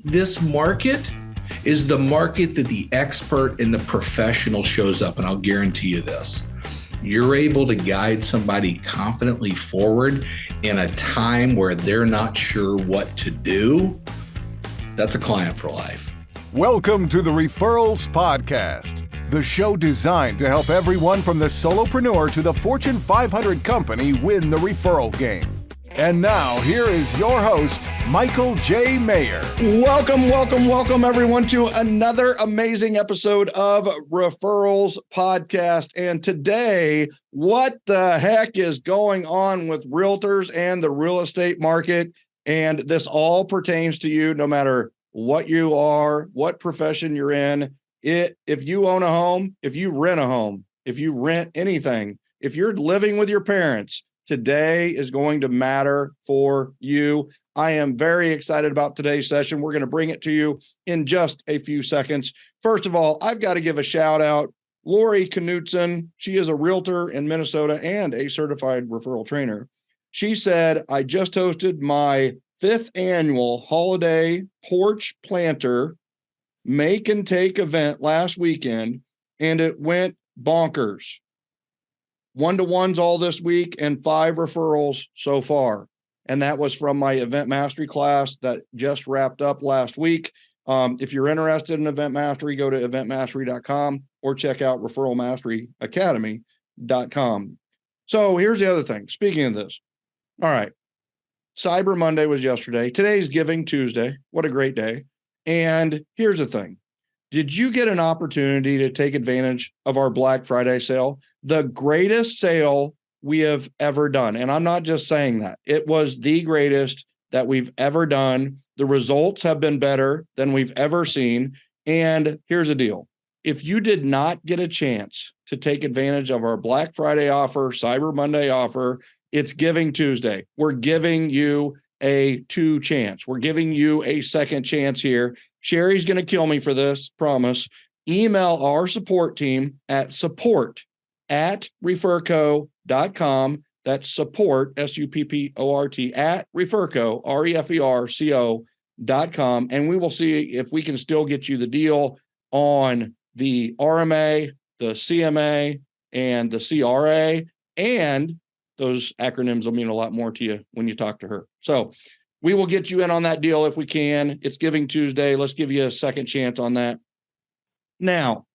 This market is the market that the expert and the professional shows up. And I'll guarantee you this. You're able to guide somebody confidently forward in a time where they're not sure what to do. That's a client for life. Welcome to the Referrals Podcast, the show designed to help everyone from the solopreneur to the Fortune 500 company win the referral game. And now, here is your host, Michael J. Maher. Welcome, everyone, to another amazing episode of Referrals Podcast. And today, what the heck is going on with realtors and the real estate market? And this all pertains to you, no matter what you are, what profession you're in. If you own a home, if you rent a home, if you rent anything, if you're living with your parents, today is going to matter for you. I am very excited about today's session. We're going to bring it to you in just a few seconds. First of all, I've got to give a shout out. Lori Knutson, she is a realtor in Minnesota and a certified referral trainer. She said, I just hosted my 5th annual holiday porch planter make and take event last weekend, and it went bonkers. 1-to-1s all this week and 5 referrals so far. And that was from my event mastery class that just wrapped up last week. If you're interested in event mastery, go to eventmastery.com or check out referralmasteryacademy.com. So here's the other thing. Speaking of this. All right. Cyber Monday was yesterday. Today's Giving Tuesday. What a great day. And here's the thing. Did you get an opportunity to take advantage of our Black Friday sale? The greatest sale we have ever done. And I'm not just saying that. It was the greatest that we've ever done. The results have been better than we've ever seen. And here's the deal. If you did not get a chance to take advantage of our Black Friday offer, Cyber Monday offer, it's Giving Tuesday. We're giving you a 2 chance. We're giving you a second chance here. Sherry's going to kill me for this, promise. Email our support team at support@referco.com. That's support, SUPPORT, at Referco, REFERCO.com. And we will see if we can still get you the deal on the RMA, the CMA, and the CRA. And those acronyms will mean a lot more to you when you talk to her. So we will get you in on that deal if we can. It's Giving Tuesday. Let's give you a second chance on that. Now,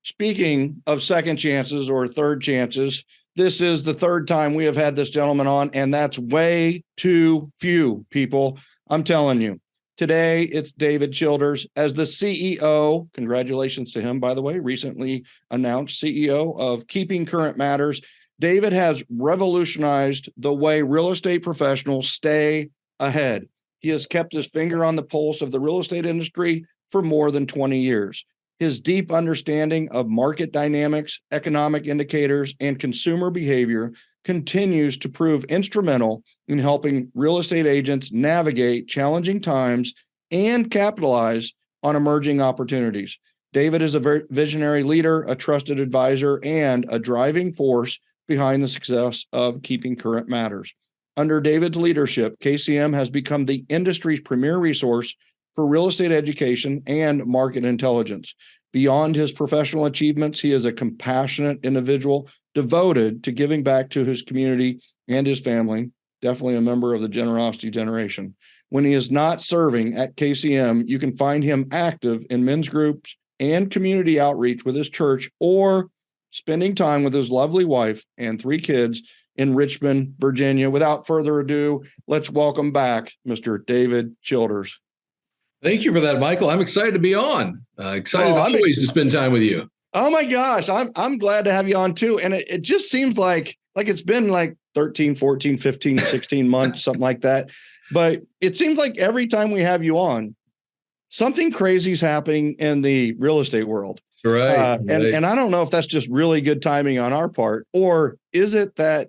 speaking of second chances or third chances, this is the third time we have had this gentleman on, and that's way too few, people. I'm telling you. Today, it's David Childers as the CEO. Congratulations to him, by the way, recently announced CEO of Keeping Current Matters. David has revolutionized the way real estate professionals stay ahead. He has kept his finger on the pulse of the real estate industry for more than 20 years. His deep understanding of market dynamics, economic indicators, and consumer behavior continues to prove instrumental in helping real estate agents navigate challenging times and capitalize on emerging opportunities. David is a very visionary leader, a trusted advisor, and a driving force behind the success of Keeping Current Matters. Under David's leadership, KCM has become the industry's premier resource for real estate education and market intelligence. Beyond his professional achievements, he is a compassionate individual devoted to giving back to his community and his family, definitely a member of the generosity generation. When he is not serving at KCM, you can find him active in men's groups and community outreach with his church, or spending time with his lovely wife and 3 kids in Richmond, Virginia. Without further ado, let's welcome back Mr. David Childers. Thank you for that, Michael. I'm excited to be on. Excited always to spend time with you. Oh my gosh, I'm glad to have you on too. And it just seems like it's been like 13, 14, 15, 16 months, something like that. But it seems like every time we have you on, something crazy is happening in the real estate world. Right. And I don't know if that's just really good timing on our part, or is it that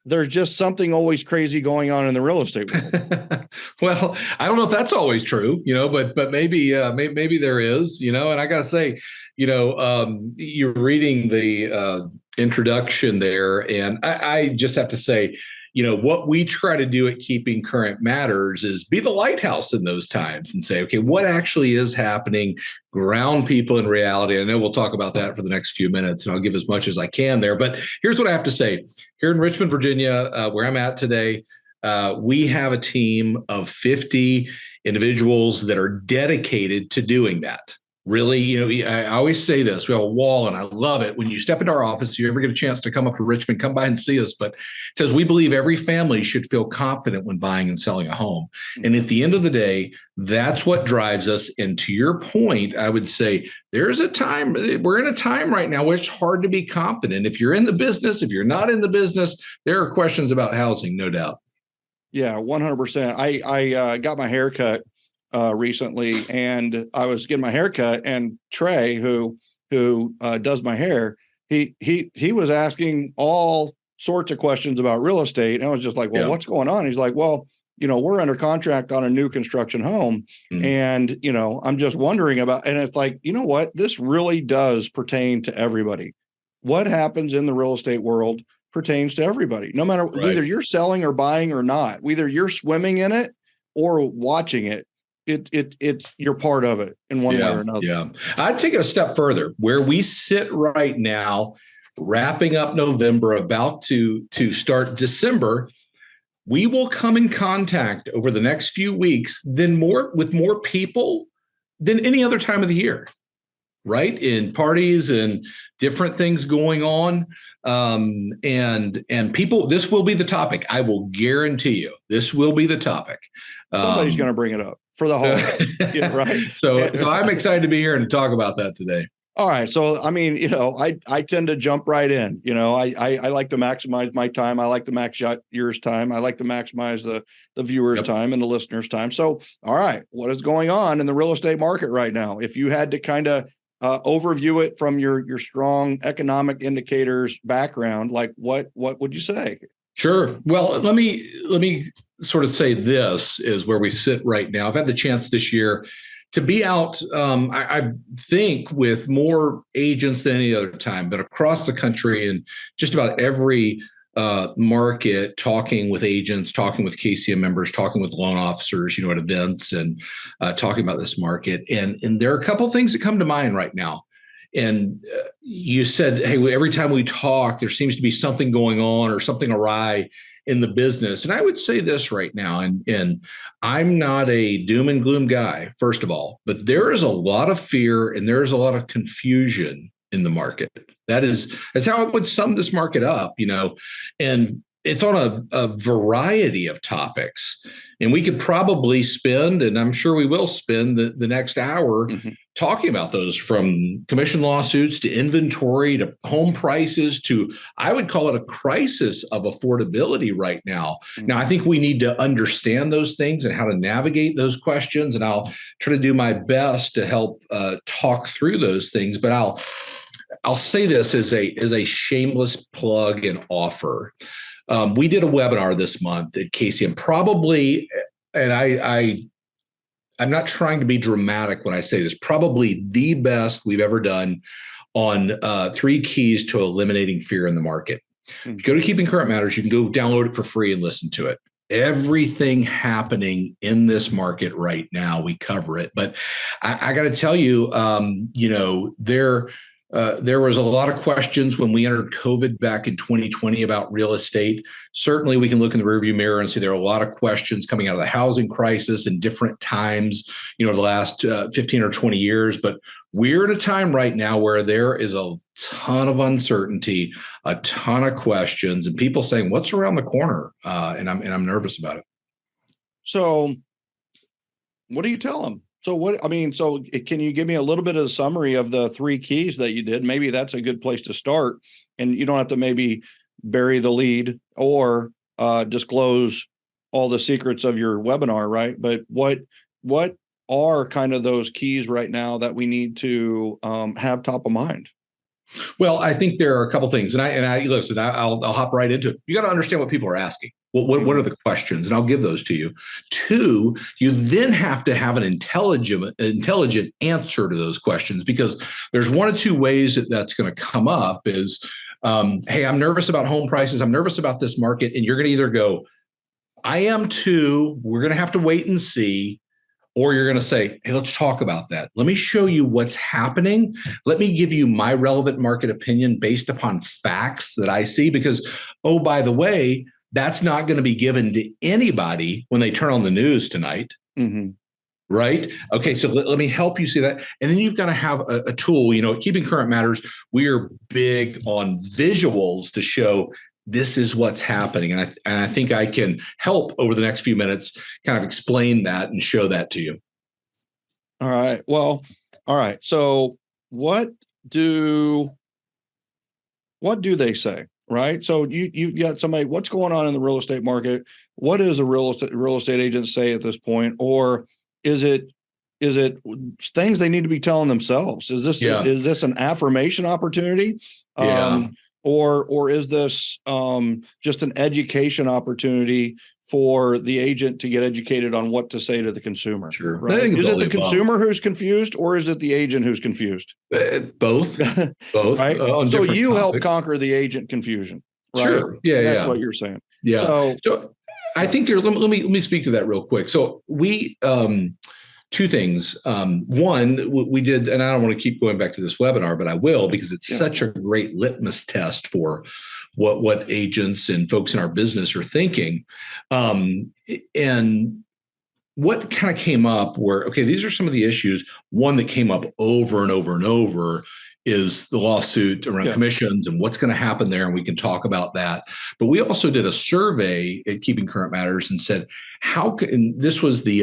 there's just something always crazy going on in the real estate world? Well, I don't know if that's always true, but maybe there is, and I got to say, you're reading the introduction there, and I just have to say, what we try to do at Keeping Current Matters is be the lighthouse in those times and say, okay, what actually is happening? Ground people in reality. I know we'll talk about that for the next few minutes, and I'll give as much as I can there. But here's what I have to say. Here in Richmond, Virginia, where I'm at today, we have a team of 50 individuals that are dedicated to doing that. Really, I always say this, we have a wall, and I love it. When you step into our office, if you ever get a chance to come up to Richmond, come by and see us. But it says, we believe every family should feel confident when buying and selling a home. And at the end of the day, that's what drives us. And to your point, I would say we're in a time right now where it's hard to be confident. If you're in the business, if you're not in the business, there are questions about housing, no doubt. Yeah, 100%. I got my hair cut recently, and I was getting my hair cut, and Trey, who does my hair, he was asking all sorts of questions about real estate. And I was just like, well, what's going on? He's like, well, we're under contract on a new construction home. And, I'm just wondering about, and it's like, you know what, this really does pertain to everybody. What happens in the real estate world pertains to everybody, no matter whether you're selling or buying or not, whether you're swimming in it or watching it. It's you're part of it in one way or another. Yeah. I'd take it a step further. Where we sit right now, wrapping up November, about to start December, we will come in contact over the next few weeks with more people than any other time of the year, right? In parties and different things going on. And people, this will be the topic. I will guarantee you, this will be the topic. Somebody's going to bring it up for the holiday, right? So I'm excited to be here and to talk about that today. All right. So, I mean, I tend to jump right in. I like to maximize my time. I like to max out yours time. I like to maximize the viewers' time and the listeners' time. So, all right, what is going on in the real estate market right now? If you had to kind of overview it from your strong economic indicators background, like what would you say? Sure. Well, let me sort of say this is where we sit right now. I've had the chance this year to be out, I think, with more agents than any other time, but across the country and just about every market, talking with agents, talking with KCM members, talking with loan officers, at events, and talking about this market. And there are a couple of things that come to mind right now. And you said, hey, every time we talk, there seems to be something going on or something awry in the business. And I would say this right now, and I'm not a doom and gloom guy, first of all, but there is a lot of fear and there is a lot of confusion in the market. That's how I would sum this market up, and it's on a variety of topics. And we could probably spend, and I'm sure we will spend the next hour talking about those, from commission lawsuits to inventory to home prices to, I would call it a crisis of affordability right now. Now, I think we need to understand those things and how to navigate those questions. And I'll try to do my best to help talk through those things. But I'll say this as a shameless plug and offer. We did a webinar this month at KCM, probably, and I'm not trying to be dramatic when I say this, probably the best we've ever done on 3 keys to eliminating fear in the market. If you go to Keeping Current Matters, you can go download it for free and listen to it. Everything happening in this market right now, we cover it. But I got to tell you, there was a lot of questions when we entered COVID back in 2020 about real estate. Certainly, we can look in the rearview mirror and see there are a lot of questions coming out of the housing crisis in different times, the last 15 or 20 years. But we're at a time right now where there is a ton of uncertainty, a ton of questions, and people saying, "What's around the corner?" And I'm nervous about it. So, what do you tell them? So can you give me a little bit of a summary of the 3 keys that you did? Maybe that's a good place to start, and you don't have to maybe bury the lead or disclose all the secrets of your webinar, right? But what are kind of those keys right now that we need to have top of mind? Well, I think there are a couple things, and I listen. I'll hop right into it. You got to understand what people are asking. What are the questions? And I'll give those to you. 2, you then have to have an intelligent answer to those questions, because there's 1 of 2 ways that's going to come up is Hey, I'm nervous about home prices. I'm nervous about this market. And you're going to either go, I am too. We're going to have to wait and see. Or you're going to say, hey, let's talk about that. Let me show you what's happening. Let me give you my relevant market opinion based upon facts that I see. Because, oh, by the way, that's not going to be given to anybody when they turn on the news tonight. Mm-hmm. Right. Okay. So let me help you see that. And then you've got to have a tool, Keeping Current Matters. We are big on visuals to show this is what's happening. And I think I can help over the next few minutes kind of explain that and show that to you. All right. Well, all right. So what do they say? Right. So you've got somebody, what's going on in the real estate market? What does a real estate agent say at this point? Or is it things they need to be telling themselves? Is this an affirmation opportunity? Or is this just an education opportunity for the agent to get educated on what to say to the consumer? Sure. Right? Is it the consumer who's confused, or is it the agent who's confused? Both. Right. So you help topics. conquer the agent confusion. Right? Sure. Yeah. And that's what you're saying. Yeah. So I think let me speak to that real quick. So we two things. One, we did, and I don't want to keep going back to this webinar, but I will, because it's such a great litmus test for what agents and folks in our business are thinking. And what kind of came up were, okay, these are some of the issues. One that came up over and over and over is the lawsuit around commissions and what's going to happen there. And we can talk about that. But we also did a survey at Keeping Current Matters and said, and this was the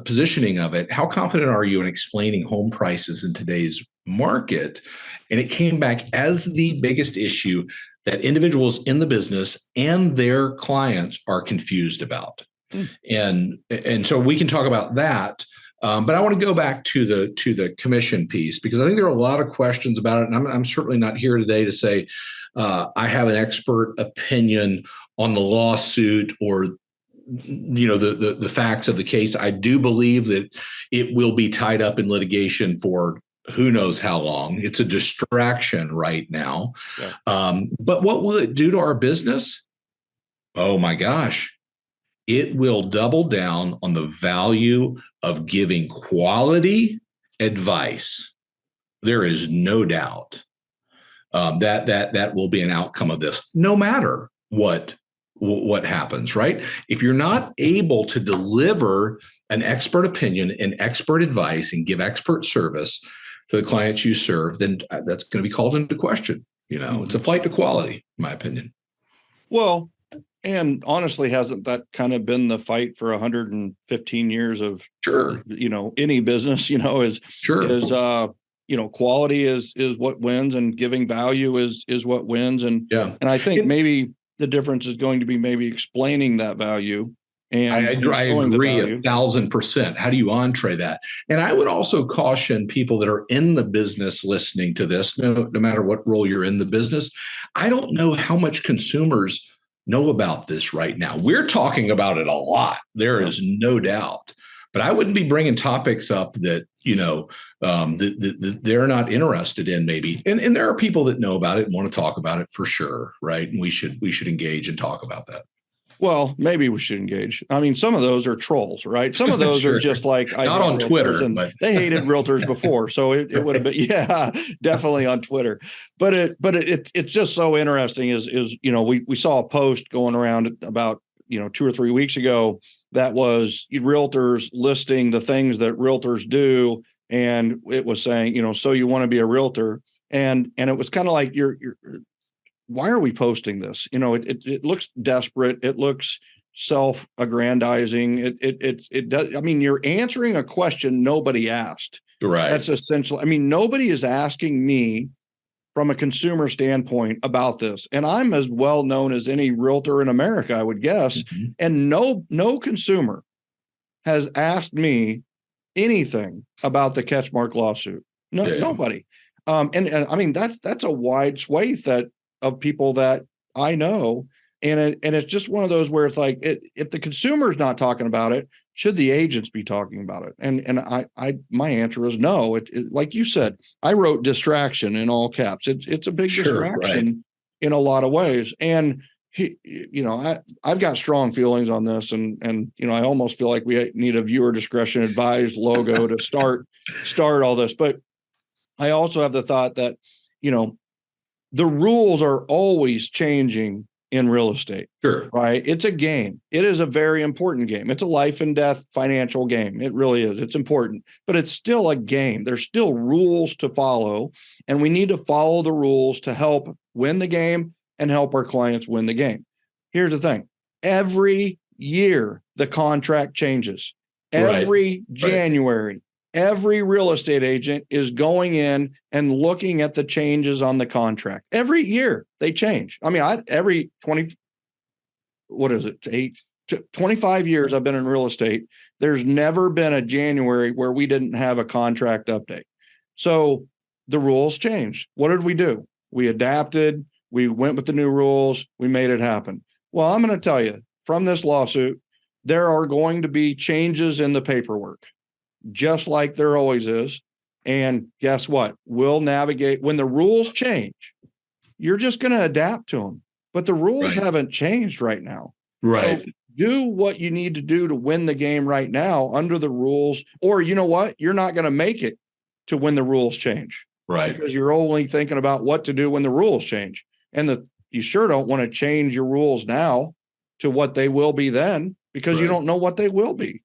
positioning of it. How confident are you in explaining home prices in today's market? And it came back as the biggest issue that individuals in the business and their clients are confused about. And so we can talk about that. But I want to go back to the commission piece, because I think there are a lot of questions about it. And I'm certainly not here today to say I have an expert opinion on the lawsuit or the facts of the case. I do believe that it will be tied up in litigation for who knows how long. It's a distraction right now. Yeah. But what will it do to our business? Oh my gosh. It will double down on the value of giving quality advice. There is no doubt that will be an outcome of this, no matter what happens, right? If you're not able to deliver an expert opinion and expert advice and give expert service to the clients you serve, then that's going to be called into question. It's a flight to quality, in my opinion. Well, and honestly, hasn't that kind of been the fight for 115 years of any business, quality is what wins, and giving value is what wins. And I think maybe the difference is going to be maybe explaining that value. And I agree 1,000%. How do you entree that? And I would also caution people that are in the business listening to this, no matter what role you're in the business. I don't know how much consumers know about this right now. We're talking about it a lot. There is no doubt. But I wouldn't be bringing topics up that, that they're not interested in maybe. And there are people that know about it and want to talk about it for sure, right? And we should engage and talk about that. Well, maybe we should engage. I mean, some of those are trolls, right? Some of those are just like not on Twitter, and but they hated realtors before, so it would have been definitely on Twitter. But it's just so interesting. Is we saw a post going around about 2 or 3 weeks ago that was realtors listing the things that realtors do, and it was saying so you want to be a realtor, and it was kind of like you're why are we posting this? It looks desperate. It looks self-aggrandizing. It does. I mean, you're answering a question nobody asked. Right. That's essential. I mean, nobody is asking me from a consumer standpoint about this. And I'm as well known as any realtor in America, I would guess. Mm-hmm. And no consumer has asked me anything about the Catchmark lawsuit. Nobody. And I mean, that's a wide swathe of people that I know. And it's just one of those where it's like, if the consumer is not talking about it, Should the agents be talking about it? And my answer is no. Like you said, I wrote distraction in all caps. It's a big distraction in a lot of ways. And I've got strong feelings on this, and I almost feel like we need a viewer discretion advised logo to start all this. But I also have the thought that, the rules are always changing in real estate. Sure. Right. It's a game. It is a very important game. It's a life and death financial game. It really is. It's important, but it's still a game. There's still rules to follow, and we need to follow the rules to help win the game and help our clients win the game. Here's the thing. Every year, the contract changes. Every January, every real estate agent is going in and looking at the changes on the contract. Every year they change. I mean, every 25 years I've been in real estate, there's never been a January where we didn't have a contract update. So the rules changed. What did we do? We adapted. We went with the new rules. We made it happen. Well, I'm going to tell you, from this lawsuit, there are going to be changes in the paperwork, just like there always is. And guess what? We'll navigate. When the rules change, you're just going to adapt to them. But the rules haven't changed right now. Right. So do what you need to do to win the game right now under the rules. Or you know what? You're not going to make it to when the rules change. Right. Because you're only thinking about what to do when the rules change. And you sure don't want to change your rules now to what they will be then, because you don't know what they will be.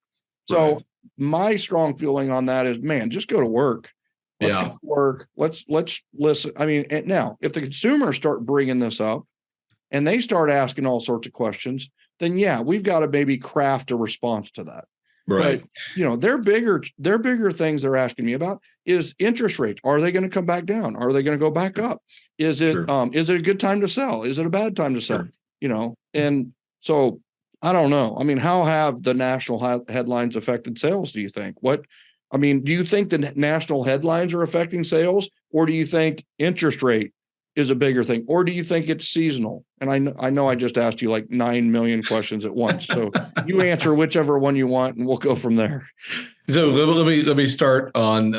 So my strong feeling on that is, man, just go to work. Let's go to work. Let's listen. I mean, and now if the consumers start bringing this up and they start asking all sorts of questions, then we've got to maybe craft a response to that. Right. But, their bigger things they're asking me about is interest rates. Are they going to come back down? Are they going to go back up? Is it a good time to sell? Is it a bad time to sell? And so I don't know. I mean, how have the national headlines affected sales, do you think? Do you think the national headlines are affecting sales, or do you think interest rate is a bigger thing, or do you think it's seasonal? And I know I just asked you like 9 million questions at once. So you answer whichever one you want, and we'll go from there. So let me start on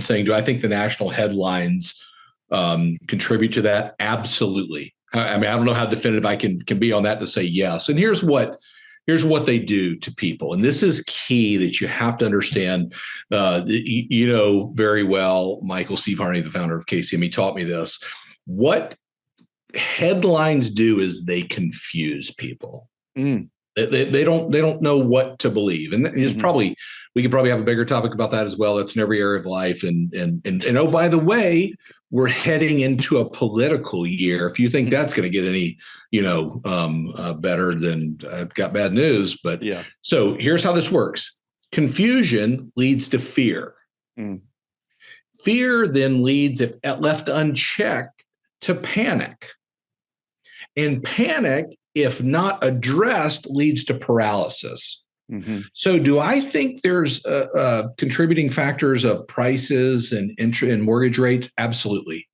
saying, do I think the national headlines contribute to that? Absolutely. I mean, I don't know how definitive I can be on that to say yes. And here's what they do to people. And this is key that you have to understand. Very well, Michael Steve Harney, the founder of KCM, taught me this. What headlines do is they confuse people. They don't know what to believe. And it's we could probably have a bigger topic about that as well. That's in every area of life. And oh, by the way, we're heading into a political year. If you think that's going to get any, better, then I've got bad news. But so here's how this works. Confusion leads to fear. Fear then leads, if left unchecked, to panic. And panic, if not addressed, leads to paralysis. So do I think there's contributing factors of prices and interest and mortgage rates? Absolutely.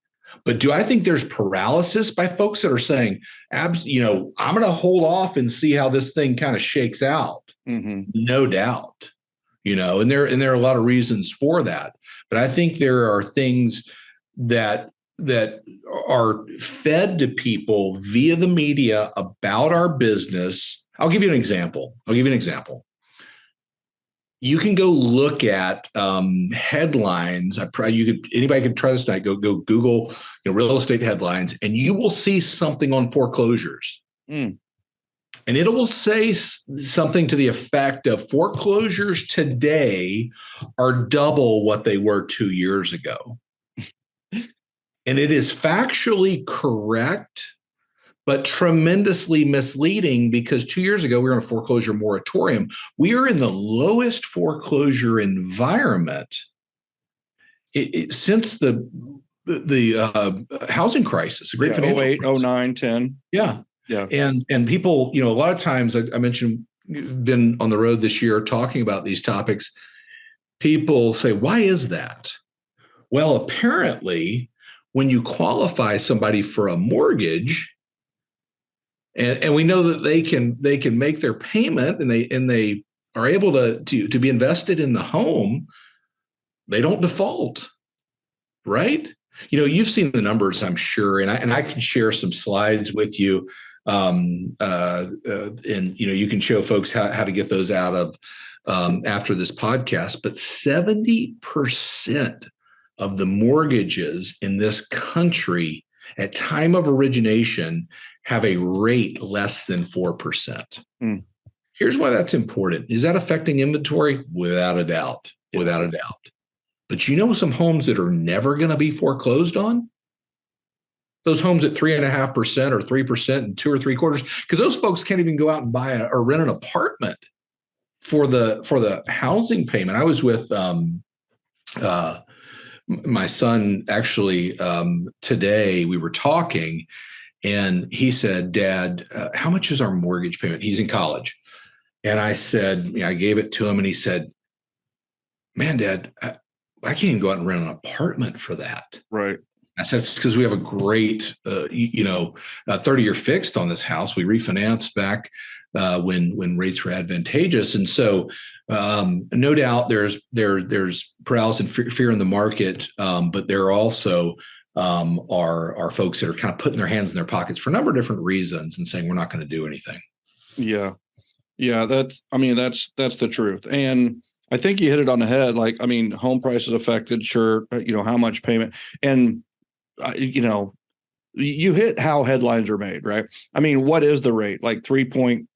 But do I think there's paralysis by folks that are saying, I'm going to hold off and see how this thing kind of shakes out? No doubt, and there are a lot of reasons for that. But I think there are things that are fed to people via the media about our business. I'll give you an example. You can go look at headlines. Anybody could try this tonight. Go Google real estate headlines, and you will see something on foreclosures. And it will say something to the effect of foreclosures today are double what they were 2 years ago. And it is factually correct, but tremendously misleading, because 2 years ago we were in a foreclosure moratorium. We are in the lowest foreclosure environment since the housing crisis, the great financial 08, crisis. 09, 10. Yeah. And people, a lot of times I mentioned, been on the road this year talking about these topics. People say, why is that? Well, apparently, when you qualify somebody for a mortgage, and we know that they can make their payment and they are able to be invested in the home, they don't default, right? You've seen the numbers, I'm sure, and I can share some slides with you, and you can show folks how to get those out of after this podcast. But 70% of the mortgages in this country at time of origination have a rate less than 4%. Here's why that's important. Is that affecting inventory? Without a doubt. Without a doubt. But some homes that are never going to be foreclosed on? Those homes at 3.5% or 3% and 2 or 3/4, because those folks can't even go out and buy or rent an apartment for the housing payment. I was with my son actually today. We were talking, and he said, "Dad, how much is our mortgage payment?" He's in college, and I said, I gave it to him, and he said, "Man, Dad, I can't even go out and rent an apartment for that." Right. I said, "It's because we have a great, 30-year fixed on this house. We refinanced back when rates were advantageous, and so no doubt there's paralysis and fear in the market, but there also are folks that are kind of putting their hands in their pockets for a number of different reasons and saying we're not going to do anything." Yeah, that's the truth, and I think you hit it on the head. Home prices affected, sure. How much payment, and you hit how headlines are made, right? What is the rate? Like 3.5%,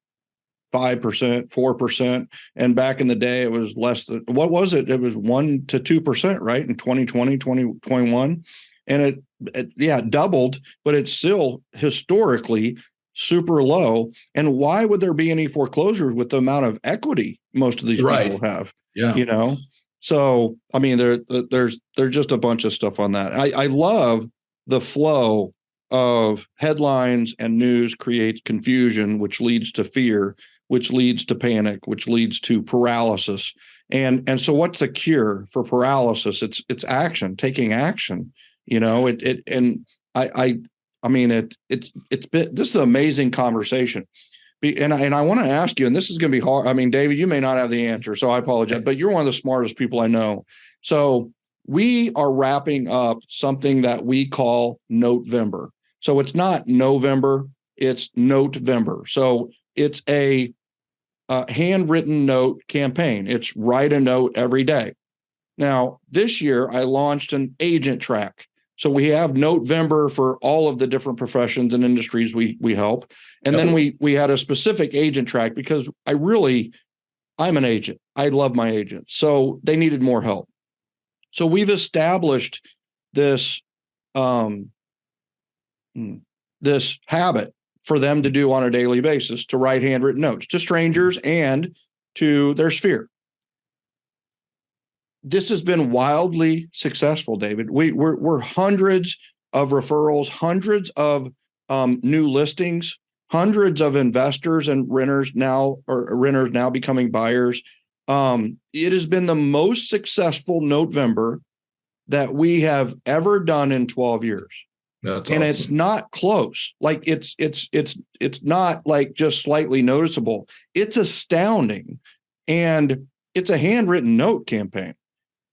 4%. And back in the day, it was less than, what was it? It was 1 to 2%, right? In 2020, 2021. And it doubled, but it's still historically super low. And why would there be any foreclosures with the amount of equity most of these people have? Yeah. So, there's just a bunch of stuff on that. I love the flow of headlines and news creates confusion, which leads to fear, which leads to panic, which leads to paralysis. And so what's the cure for paralysis? It's action, taking action. This is an amazing conversation. And I want to ask you, and this is going to be hard. David, you may not have the answer, so I apologize, but you're one of the smartest people I know. So we are wrapping up something that we call Note-vember. So it's not November, it's Note-vember. So it's a handwritten note campaign. It's write a note every day. Now, this year I launched an agent track. So we have Note-vember for all of the different professions and industries we help. And then we had a specific agent track because I'm an agent. I love my agents. So they needed more help. So we've established this this habit for them to do on a daily basis, to write handwritten notes to strangers and to their sphere. This has been wildly successful, David. We're hundreds of referrals, hundreds of new listings, hundreds of investors and renters now becoming buyers. It has been the most successful Note-vember that we have ever done in 12 years. That's and awesome. It's not close. Like it's not like just slightly noticeable. It's astounding. And it's a handwritten note campaign.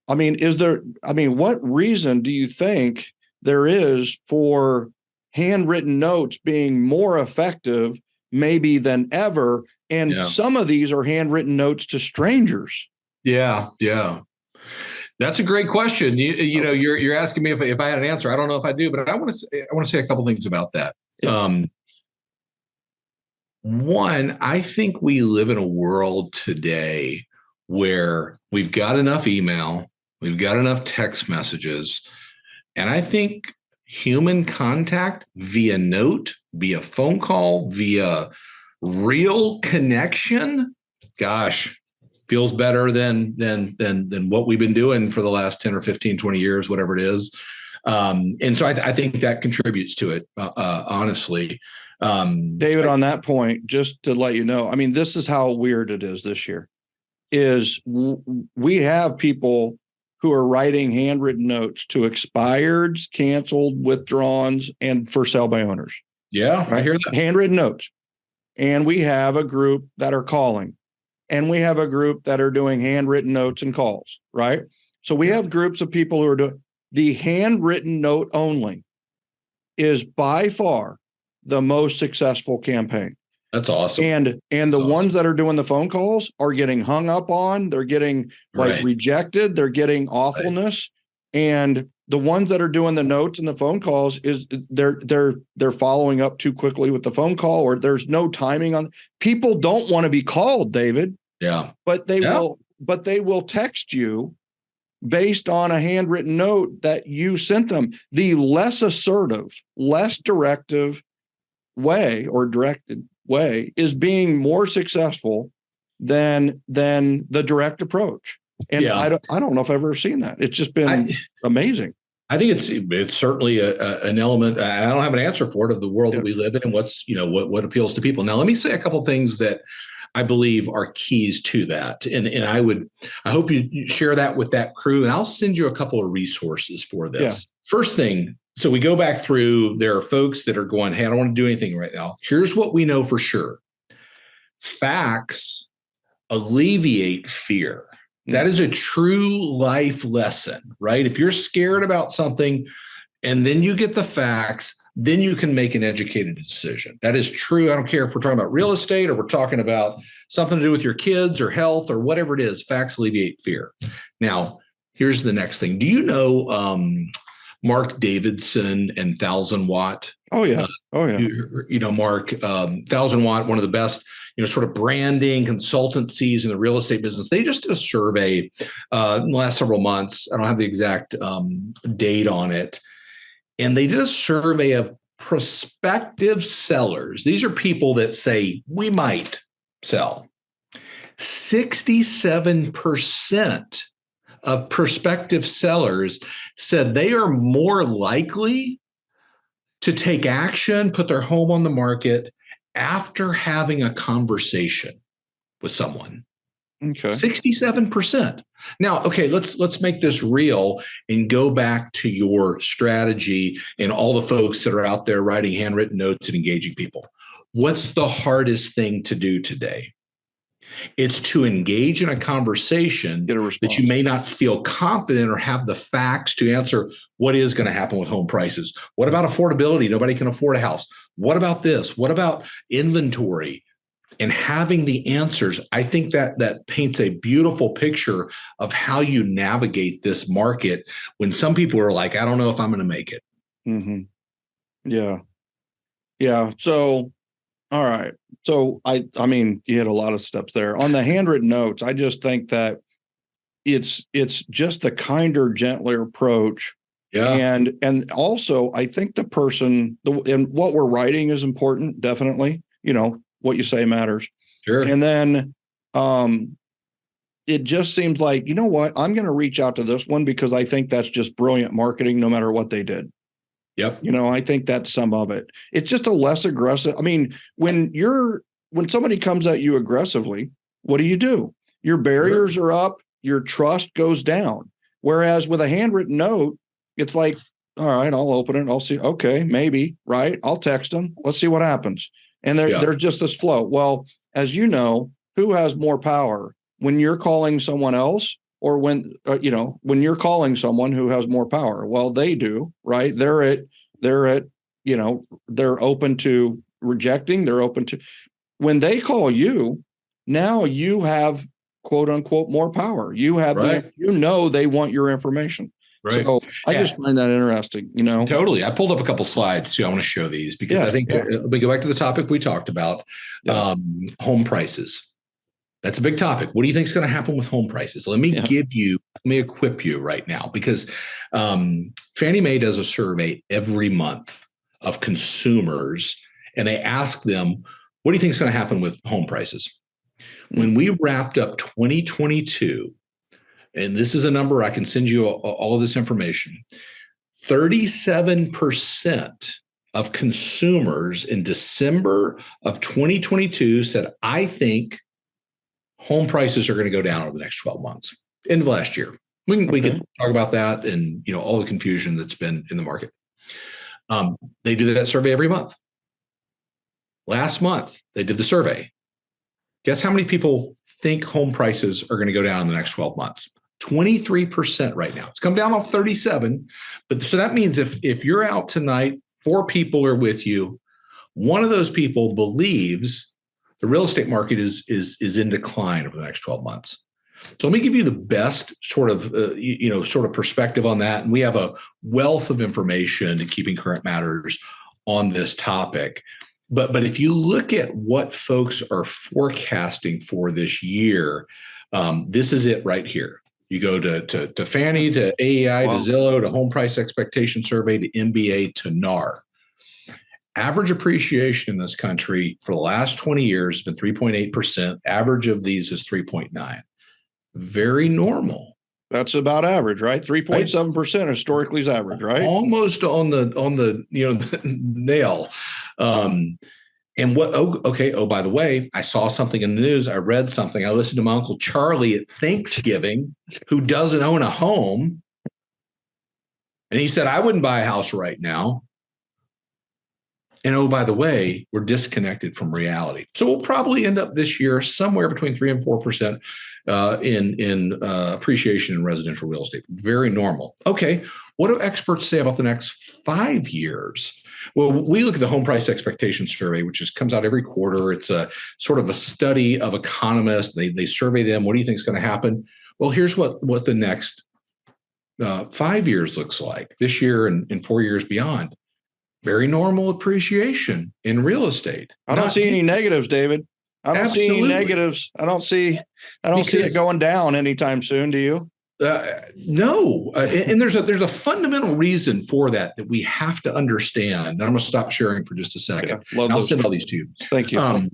What reason do you think there is for handwritten notes being more effective maybe than ever? And some of these are handwritten notes to strangers. Yeah. That's a great question. You're asking me if I had an answer. I don't know if I do, but I want to say a couple things about that. Yeah. One, I think we live in a world today where we've got enough email, we've got enough text messages, and I think human contact via note, via phone call, via real connection, gosh, feels better than what we've been doing for the last 10 or 15, 20 years, whatever it is. And so I think that contributes to it, honestly. David, on that point, just to let you know, this is how weird it is this year, is we have people who are writing handwritten notes to expireds, canceled, withdrawns, and for sale by owners. Yeah, right? I hear that. Handwritten notes. And we have a group that are calling. and we have a group that are doing handwritten notes and calls, right? So we have groups of people who are doing the handwritten note only is by far the most successful campaign. That's awesome. And the ones that are doing the phone calls are getting hung up on, they're getting rejected, they're getting awfulness. And the ones that are doing the notes and the phone calls is they're following up too quickly with the phone call, or there's no timing on. People don't want to be called, David. Yeah. But they will text you based on a handwritten note that you sent them. The less assertive, less directive way or directed way is being more successful than the direct approach. And I don't know if I've ever seen that. It's just been amazing. I think it's certainly an element. I don't have an answer for it, of the world that we live in and what's, what appeals to people. Now, let me say a couple of things that I believe are keys to that. And I hope you share that with that crew, and I'll send you a couple of resources for this. Yeah. First thing, so we go back through, there are folks that are going, hey, I don't want to do anything right now. Here's what we know for sure. Facts alleviate fear. That is a true life lesson, right? If you're scared about something and then you get the facts, then you can make an educated decision. That is true. I don't care if we're talking about real estate or we're talking about something to do with your kids or health or whatever it is. Facts alleviate fear. Now, here's the next thing. Do you know Mark Davidson and 1000 Watt? Oh, yeah. Mark, 1000 Watt, one of the best, sort of branding consultancies in the real estate business. They just did a survey in the last several months. I don't have the exact date on it. And they did a survey of prospective sellers. These are people that say, we might sell. 67% of prospective sellers said they are more likely to take action, put their home on the market after having a conversation with someone. Okay. 67%. Now, okay, let's make this real and go back to your strategy and all the folks that are out there writing handwritten notes and engaging people. What's the hardest thing to do today? It's to engage in a conversation that you may not feel confident or have the facts to answer what is going to happen with home prices. What about affordability? Nobody can afford a house. What about this? What about inventory? And having the answers, I think that paints a beautiful picture of how you navigate this market when some people are like, I don't know if I'm going to make it. Mm-hmm. Yeah. Yeah. So, all right. So I mean, you had a lot of steps there on the handwritten notes. I just think that it's just a kinder, gentler approach. Yeah. And also I think the person and what we're writing is important. Definitely, what you say matters. Sure. And then it just seems like, you know what, I'm going to reach out to this one because I think that's just brilliant marketing no matter what they did. Yep. I think that's some of it. It's just a less aggressive. I mean, when somebody comes at you aggressively, what do? Your barriers are up, your trust goes down. Whereas with a handwritten note, it's like, all right, I'll open it. I'll see. Okay, maybe, right? I'll text them. Let's see what happens. And there's just this flow. Well, as you know, who has more power when you're calling someone else or when you're calling someone who has more power? Well, they do, right? They're open to rejecting. They're open to, when they call you, now you have quote unquote more power. You have, they want your information. Right. So I just find that interesting, Totally. I pulled up a couple slides too. I want to show these because I think we go back to the topic we talked about, home prices. That's a big topic. What do you think is going to happen with home prices? Let me equip you right now because Fannie Mae does a survey every month of consumers and they ask them, what do you think is going to happen with home prices? When we wrapped up 2022, and this is a number, I can send you all of this information, 37% of consumers in December of 2022 said, I think home prices are going to go down over the next 12 months. End of last year. We can talk about that and all the confusion that's been in the market. They do that survey every month. Last month, they did the survey. Guess how many people think home prices are going to go down in the next 12 months? 23% right now. It's come down off 37. But so that means if you're out tonight, 4 people are with you, one of those people believes the real estate market is in decline over the next 12 months. So let me give you the best sort of perspective on that. And we have a wealth of information to Keeping Current Matters on this topic. But if you look at what folks are forecasting for this year, this is it right here. You go to Fannie, to AEI, to Zillow, to Home Price Expectation Survey, to MBA, to NAR. Average appreciation in this country for the last 20 years has been 3.8%. Average of these is 3.9. Very normal. That's about average, right? 3.7% historically is average, right? Almost on the the nail. And what? Oh, by the way, I saw something in the news. I read something. I listened to my Uncle Charlie at Thanksgiving, who doesn't own a home, and he said, "I wouldn't buy a house right now." And oh, by the way, we're disconnected from reality. So we'll probably end up this year somewhere between 3 and 4% in appreciation in residential real estate. Very normal. Okay, what do experts say about the next 5 years? Well, we look at the Home Price Expectation Survey, which comes out every quarter. It's a sort of a study of economists. They survey them. What do you think is going to happen? Well, here's what the next 5 years looks like this year and 4 years beyond. Very normal appreciation in real estate. I don't see any negatives, David. I don't see any negatives. I don't see it going down anytime soon. Do you? No. And there's a fundamental reason for that we have to understand. And I'm going to stop sharing for just a second. Yeah, I'll send all these to you. Thank you.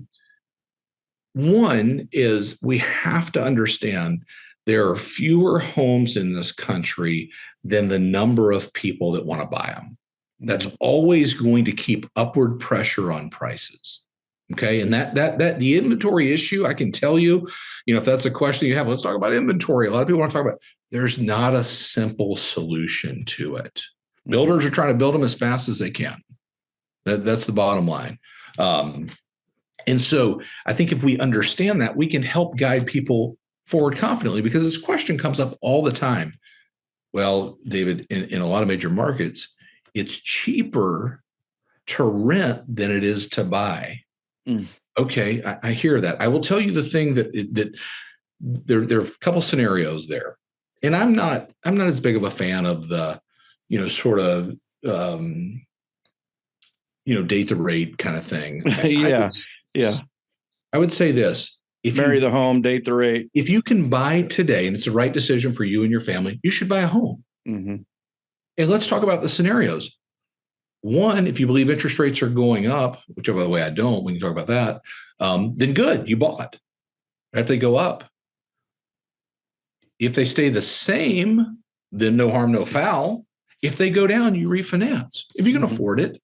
One is we have to understand there are fewer homes in this country than the number of people that want to buy them. That's always going to keep upward pressure on prices. Okay. And that the inventory issue, I can tell you, if that's a question you have, let's talk about inventory. A lot of people want to talk about, there's not a simple solution to it. Builders are trying to build them as fast as they can. That's the bottom line. And so I think if we understand that, we can help guide people forward confidently, because this question comes up all the time. Well, David, in a lot of major markets, it's cheaper to rent than it is to buy. Okay, I hear that. I will tell you the thing that there are a couple scenarios there, and I'm not as big of a fan of the date the rate kind of thing. I would say this: if marry the home, date the rate. If you can buy today, and it's the right decision for you and your family, you should buy a home. Mm-hmm. And let's talk about the scenarios. One, if you believe interest rates are going up, which, by the way, I don't, we can talk about that, then good, you bought. If they go up, if they stay the same, then no harm, no foul. If they go down, you refinance. If you can afford it,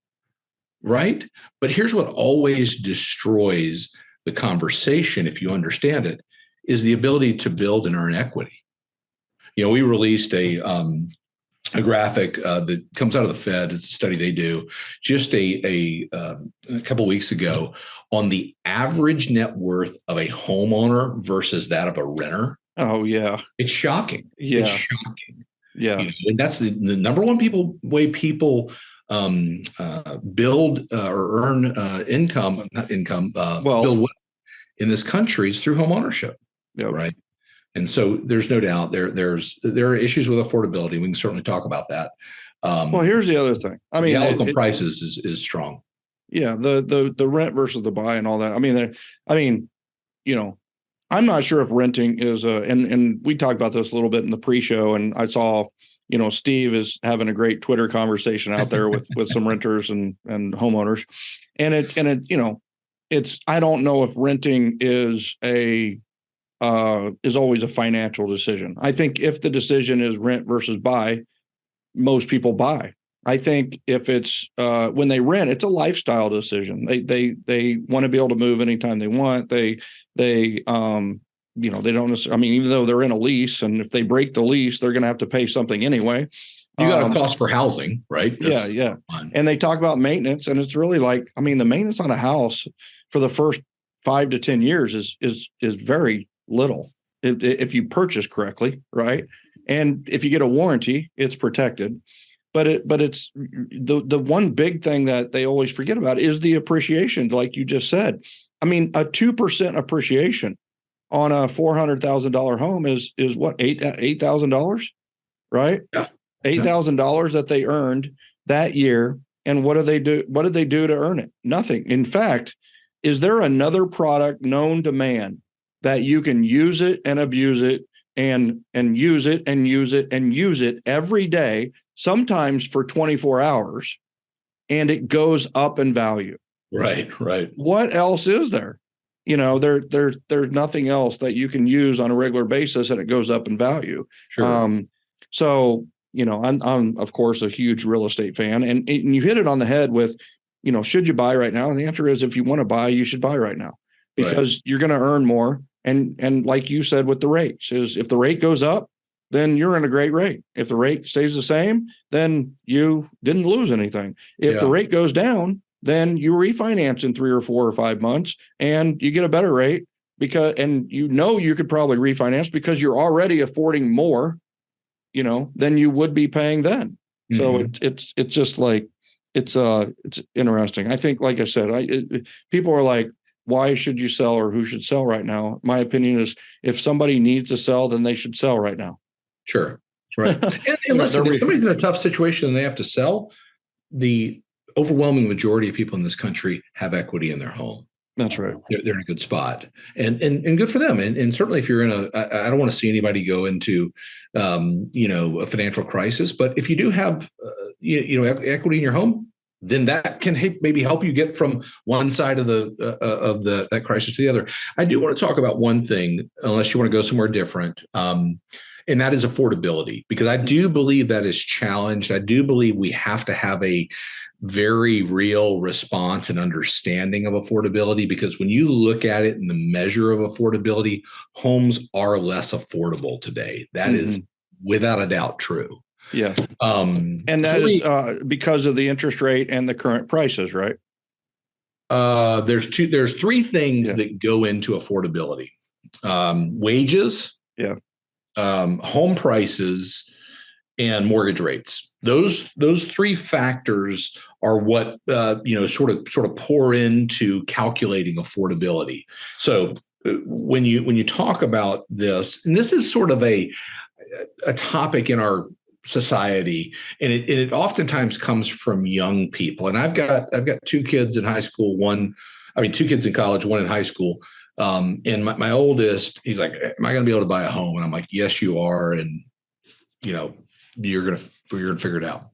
right? But here's what always destroys the conversation, if you understand it, is the ability to build and earn equity. We released a graphic that comes out of the Fed. It's a study they do just a couple of weeks ago on the average net worth of a homeowner versus that of a renter. Oh, yeah. It's shocking. Yeah. It's shocking. Yeah. And that's the number one way people build or earn build wealth in this country is through home ownership. Yeah. Right. And so there's no doubt there are issues with affordability. We can certainly talk about that. Well, here's the other thing. I mean, the outlook on prices is strong. Yeah, the rent versus the buy and all that. I'm not sure if renting is and we talked about this a little bit in the pre-show, and I saw, Steve is having a great Twitter conversation out there with some renters and homeowners, and it's I don't know if renting is always a financial decision. I think if the decision is rent versus buy, most people buy. I think if it's when they rent, it's a lifestyle decision. They want to be able to move anytime they want. They don't necessarily, even though they're in a lease, and if they break the lease, they're going to have to pay something anyway. You got a cost for housing, right? Yeah. And they talk about maintenance, and it's really like, the maintenance on a house for the first 5 to 10 years is very little if you purchase correctly, right? And if you get a warranty, it's protected. But it's the one big thing that they always forget about is the appreciation, like you just said. I mean, a 2% appreciation on a $400,000 home is what, $8,000, right? Yeah. $8,000 that they earned that year. And what do they do? What did they do to earn it? Nothing. In fact, is there another product known to man that you can use it and abuse it and use it and use it and use it every day, sometimes for 24 hours, and it goes up in value? Right. What else is there? There's nothing else that you can use on a regular basis and it goes up in value. Sure. So, I'm of course a huge real estate fan, and you hit it on the head with, should you buy right now? And the answer is, if you want to buy, you should buy right now, because you're going to earn more. And like you said with the rates, is if the rate goes up, then you're in a great rate. If the rate stays the same, then you didn't lose anything. If the rate goes down, then you refinance in 3 or 4 or 5 months and you get a better rate, and you could probably refinance because you're already affording more, than you would be paying then. So it's just like, it's interesting. I think, like I said, people are like, why should you sell, or who should sell right now? My opinion is, if somebody needs to sell, then they should sell right now. Sure. Right. And listen, if somebody's in a tough situation and they have to sell, the overwhelming majority of people in this country have equity in their home. That's right. They're in a good spot, and good for them. And certainly, if you're I don't want to see anybody go into, a financial crisis. But if you do have, equity in your home, then that can maybe help you get from one side of that crisis to the other. I do want to talk about one thing, unless you want to go somewhere different. And that is affordability, because I do believe that is challenged. I do believe we have to have a very real response and understanding of affordability, because when you look at it in the measure of affordability, homes are less affordable today. That is without a doubt true. Yeah. And that is because of the interest rate and the current prices, right? There's 3 things that go into affordability: wages, home prices, and mortgage rates. Those 3 factors are what sort of pour into calculating affordability. So when you talk about this, and this is sort of a topic in our society, and it oftentimes comes from young people. And I've got 2 kids in high school, 2 kids in college, 1 in high school. And my oldest, he's like, "Am I going to be able to buy a home?" And I'm like, "Yes, you are." And you're going to figure it out.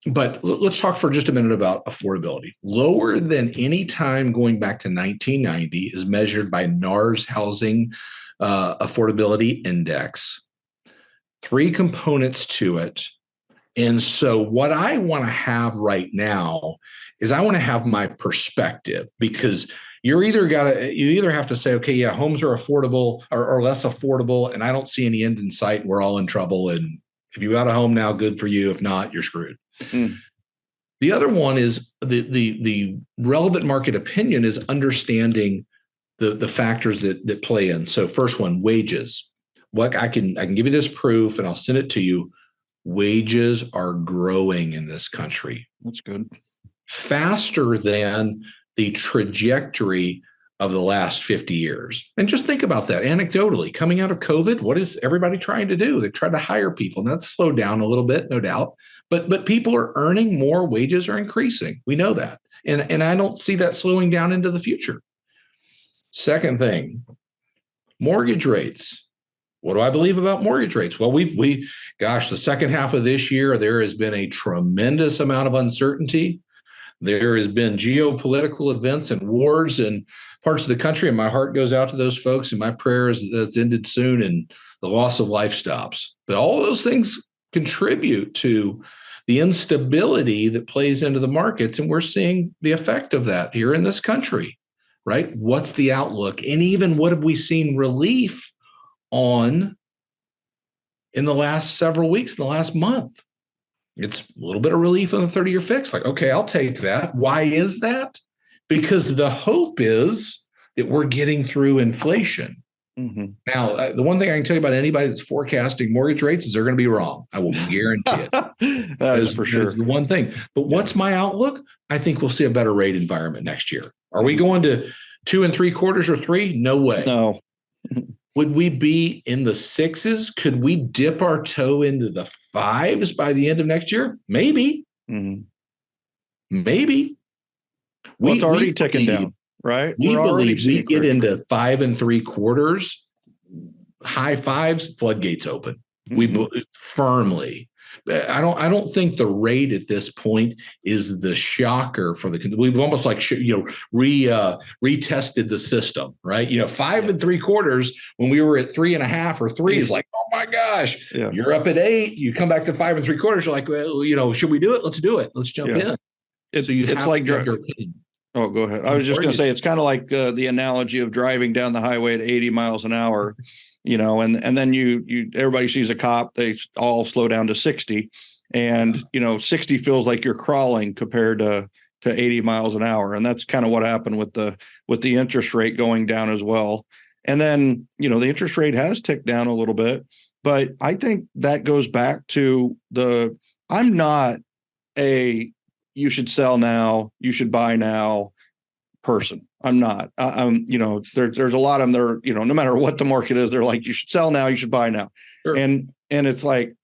But let's talk for just a minute about affordability. Lower than any time going back to 1990 is measured by NAR's Housing Affordability Index. 3 components to it. And so what I want to have right now is I want to have my perspective, because you either have to say, okay, yeah, homes are affordable or less affordable, and I don't see any end in sight. We're all in trouble. And if you got a home now, good for you. If not, you're screwed. The other one is the relevant market opinion is understanding the factors that play in. So first one, wages. What I can give you this proof, and I'll send it to you. Wages are growing in this country. That's good. Faster than the trajectory of the last 50 years. And just think about that anecdotally. Coming out of COVID, what is everybody trying to do? They've tried to hire people, and that's slowed down a little bit, no doubt. But people are earning more, wages are increasing. We know that. And I don't see that slowing down into the future. Second thing, mortgage rates. What do I believe about mortgage rates? Well, the second half of this year, there has been a tremendous amount of uncertainty. There has been geopolitical events and wars in parts of the country, and my heart goes out to those folks, and my prayer is that it's ended soon and the loss of life stops. But all those things contribute to the instability that plays into the markets, and we're seeing the effect of that here in this country, right? What's the outlook? And even what have we seen relief on in the last several weeks, in the last month? It's a little bit of relief on the 30-year fix. Like, okay, I'll take that. Why is that? Because the hope is that we're getting through inflation. Mm-hmm. Now, the one thing I can tell you about anybody that's forecasting mortgage rates is they're going to be wrong. I will guarantee it. That is for sure. That's the one thing. But what's my outlook? I think we'll see a better rate environment next year. Are we going to 2 3/4 or 3? No way. No. Would we be in the 6s? Could we dip our toe into the 5s by the end of next year? Maybe. Mm-hmm. Maybe. Well, it's already ticking down, right? We believe we get into 5 3/4, high 5s, floodgates open. Mm-hmm. We firmly. I don't think the rate at this point is the shocker for we've almost like retested the system, right? 5 3/4 when we were at 3.5 or 3 is like, oh my gosh, you're up at 8. You come back to 5 3/4. You're like, well, should we do it? Let's do it. Let's jump in. It's like your opinion. Oh, go ahead. I was just going to say, it's kind of like the analogy of driving down the highway at 80 miles an hour. And then everybody sees a cop, they all slow down to 60, and 60 feels like you're crawling compared to 80 miles an hour. And that's kind of what happened with the interest rate going down as well. And then, the interest rate has ticked down a little bit, but I think that goes back to I'm not a, you should sell now, you should buy now person. I'm not. There's a lot of them. They're, no matter what the market is, they're like, you should sell now, you should buy now. Sure. And it's like,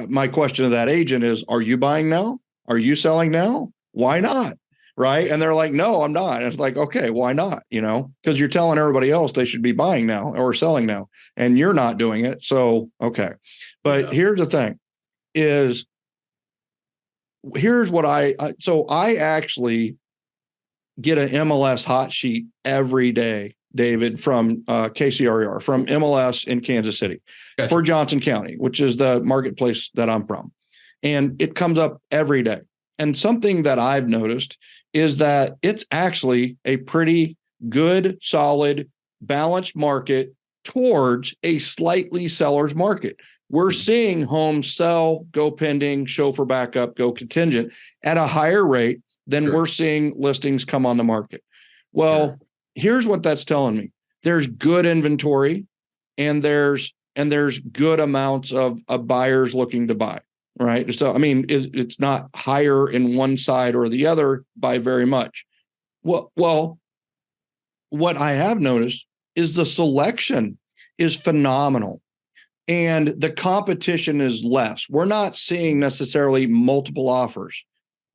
my question to that agent is, are you buying now? Are you selling now? Why not? Right. And they're like, no, I'm not. And it's like, okay, why not? Because you're telling everybody else they should be buying now or selling now, and you're not doing it. So, okay. But here's the thing here's what I actually get an MLS hot sheet every day, David, from KCRER, from MLS in Kansas City. Gotcha. For Johnson County, which is the marketplace that I'm from. And it comes up every day. And something that I've noticed is that it's actually a pretty good, solid, balanced market towards a slightly seller's market. We're seeing homes sell, go pending, show for backup, go contingent at a higher rate than we're seeing listings come on the market. Well, here's what that's telling me. There's good inventory, and there's good amounts of buyers looking to buy, right? So, it's not higher in one side or the other by very much. Well, what I have noticed is the selection is phenomenal, and the competition is less. We're not seeing necessarily multiple offers.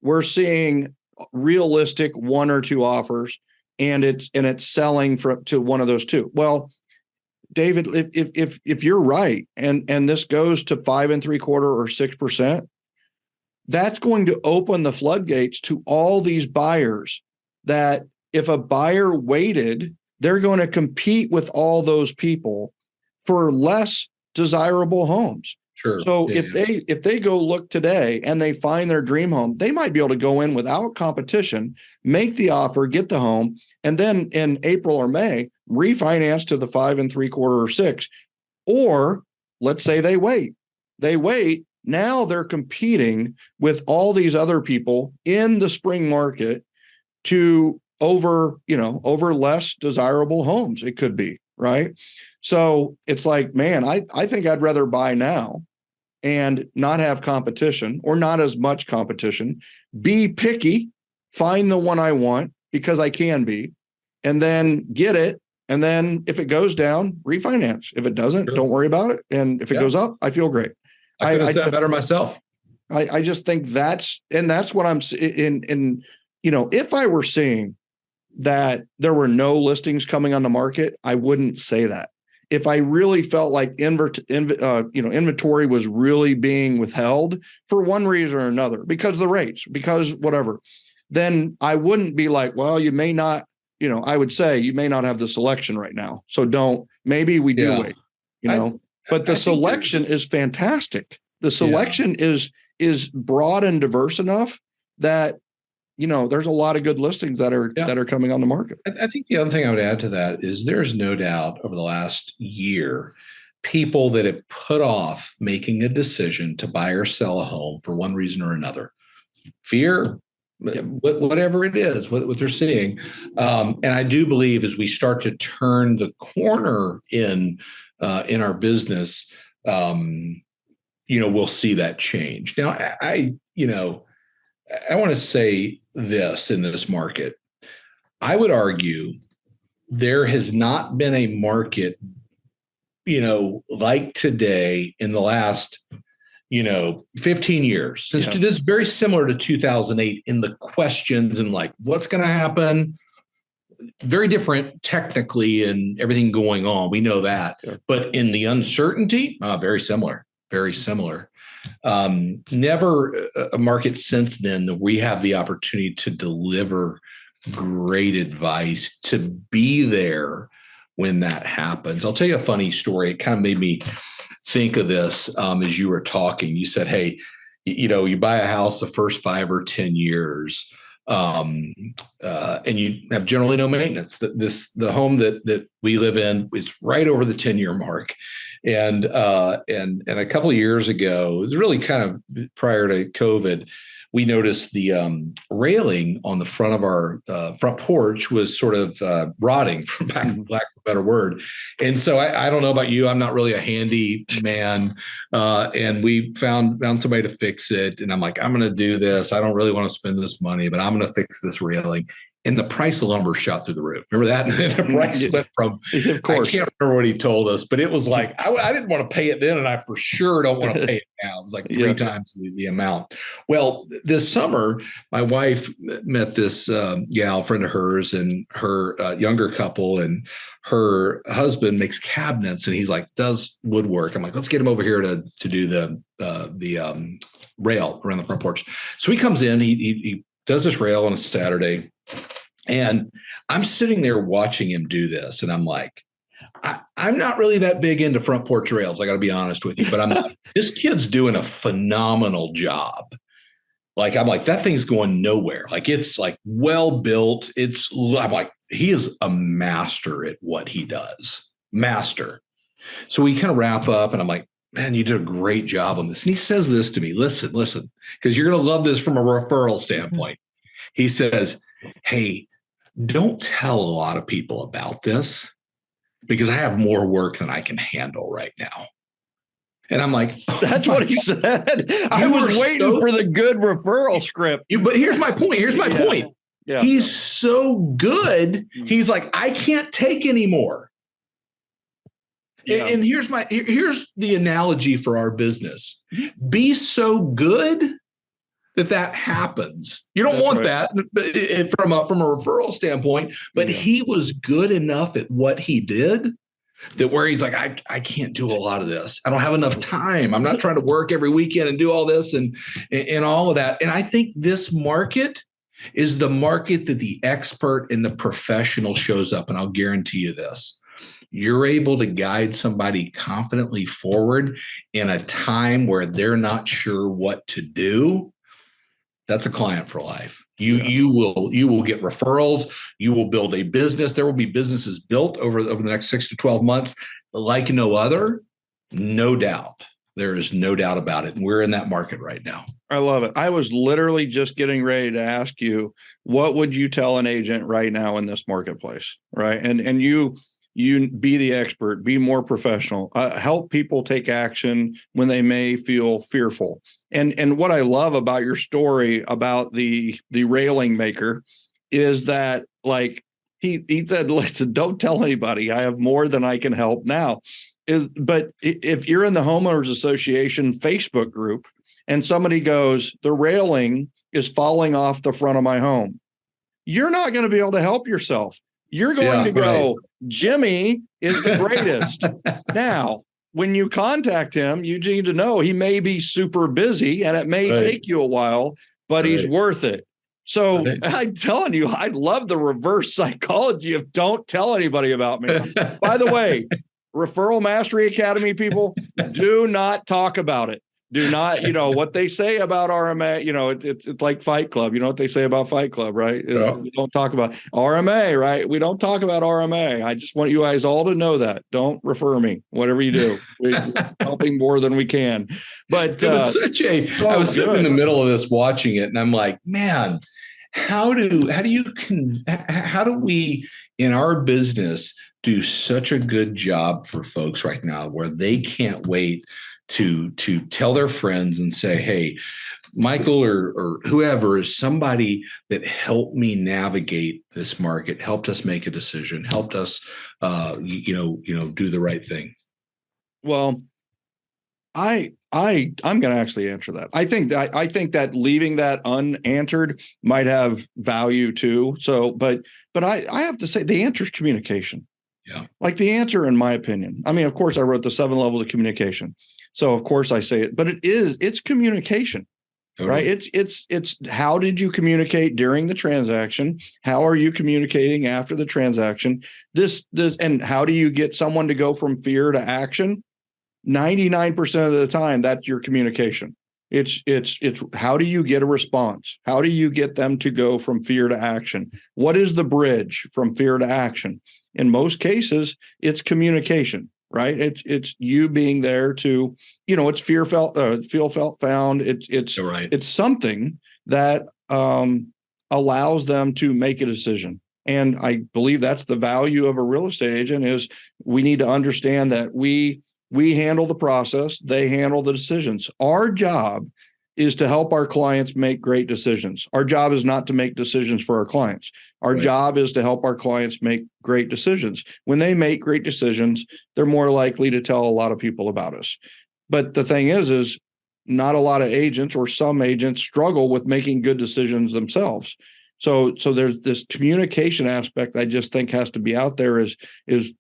We're seeing realistic 1 or 2 offers, and it's selling to one of those 2. Well, David, if you're right, and this goes to 5 3/4 or 6%, that's going to open the floodgates to all these buyers that if a buyer waited, they're going to compete with all those people for less desirable homes. Sure. So if they go look today and they find their dream home, they might be able to go in without competition, make the offer, get the home, and then in April or May, refinance to the 5 3/4 or 6. Or let's say they wait. Now they're competing with all these other people in the spring market over less desirable homes. It could be, right? So it's like, man, I think I'd rather buy now and not have competition, or not as much competition, be picky, find the one I want because I can be, and then get it. And then if it goes down, refinance. If it doesn't, don't worry about it. And if it goes up, I feel great. I could have said better myself. I just think that's what I'm in. If I were seeing that there were no listings coming on the market, I wouldn't say that. If I really felt like inventory was really being withheld for one reason or another, because of the rates, because whatever, then I wouldn't be like, well, you may not, I would say you may not have the selection right now. So maybe we do wait, but the selection is fantastic. The selection is broad and diverse enough that there's a lot of good listings that are coming on the market. I think the other thing I would add to that is there's no doubt over the last year, people that have put off making a decision to buy or sell a home for one reason or another. Fear, whatever it is, what they're seeing. And I do believe as we start to turn the corner in our business, we'll see that change. Now, I want to say this in this market. I would argue there has not been a market, like today in the last 15 years. It's very similar to 2008 in the questions and like what's going to happen. Very different technically and everything going on. We know that. Sure. But in the uncertainty, very similar. Very similar. Never a market since then that we have the opportunity to deliver great advice, to be there when that happens. I'll tell you a funny story. It kind of made me think of this as you were talking. You said, hey, you buy a house the first 5 or 10 years, and you have generally no maintenance. The home that we live in is right over the 10-year mark. And a couple of years ago, it was really kind of prior to COVID, we noticed the railing on the front of our front porch was sort of rotting, for lack of a better word. And so I don't know about you, I'm not really a handy man. And we found somebody to fix it. And I'm like, I'm going to do this. I don't really want to spend this money, but I'm going to fix this railing. And the price of lumber shot through the roof. Remember that? The price went from, of course. I can't remember what he told us, but it was like, I didn't want to pay it then. And I for sure don't want to pay it now. It was like 3 times the amount. Well, this summer, my wife met this gal, friend of hers, and her younger couple, and her husband makes cabinets, and he's like, does woodwork. I'm like, let's get him over here to do the rail around the front porch. So he comes in, he does this rail on a Saturday. And I'm sitting there watching him do this. And I'm like, I'm not really that big into front porch rails. I got to be honest with you, but I'm like, this kid's doing a phenomenal job. Like, I'm like, that thing's going nowhere. Like, it's like well built. I'm like, he is a master at what he does. Master. So we kind of wrap up and I'm like, man, you did a great job on this. And he says this to me, listen, because you're going to love this from a referral standpoint. He says, hey, don't tell a lot of people about this because I have more work than I can handle right now. And I'm like, that's what he said. I was waiting for the good referral script. But here's my point. Point. Yeah. He's so good. He's like, I can't take anymore. Yeah. And here's the analogy for our business. Be so good that happens. You don't want that from a referral standpoint, but he was good enough at what he did that where he's like, I can't do a lot of this. I don't have enough time. I'm not trying to work every weekend and do all this and all of that. And I think this market is the market that the expert and the professional shows up. And I'll guarantee you this. You're able to guide somebody confidently forward in a time where they're not sure what to do. That's a client for life. You will get referrals. You will build a business. There will be businesses built over the next 6 to 12 months like no other. No doubt. There is no doubt about it. And we're in that market right now. I love it. I was literally just getting ready to ask you, what would you tell an agent right now in this marketplace? Right. And you be the expert, be more professional, help people take action when they may feel fearful. And what I love about your story about the railing maker is that, like, he said, listen, don't tell anybody. I have more than I can help now. But if you're in the homeowners association Facebook group and somebody goes, the railing is falling off the front of my home, you're not going to be able to help yourself. You're going to go, Jimmy is the greatest. Now, when you contact him, you need to know he may be super busy and it may take you a while, but he's worth it. So I'm telling you, I love the reverse psychology of don't tell anybody about me. By the way, Referral Mastery Academy people, do not talk about it. Do not, what they say about RMA, it's like Fight Club. You know what they say about Fight Club, right? Yeah. We don't talk about RMA, right? We don't talk about RMA. I just want you guys all to know that. Don't refer me, whatever you do. We're helping more than we can. But it was I was sitting in the middle of this watching it, and I'm like, man, how do we in our business do such a good job for folks right now where they can't wait to tell their friends and say, hey, Michael or whoever is somebody that helped me navigate this market, helped us make a decision, helped us do the right thing. Well, I'm going to actually answer that. I think that leaving that unanswered might have value too. So, but I have to say the answer is communication. Yeah. Like the answer, in my opinion. I mean, of course, I wrote the 7 levels of communication. So of course I say it, but it's communication. Totally. Right. It's how did you communicate during the transaction? How are you communicating after the transaction? This, and how do you get someone to go from fear to action? 99% of the time, that's your communication. It's how do you get a response? How do you get them to go from fear to action? What is the bridge from fear to action? In most cases, it's communication. Right. It's you being there to, it's feel felt found. It's something that allows them to make a decision. And I believe that's the value of a real estate agent is we need to understand that we handle the process. They handle the decisions. Our job is to help our clients make great decisions. Our job is not to make decisions for our clients. Our job is to help our clients make great decisions. When they make great decisions, they're more likely to tell a lot of people about us. But the thing is not a lot of agents or some agents struggle with making good decisions themselves. So there's this communication aspect I just think has to be out there is,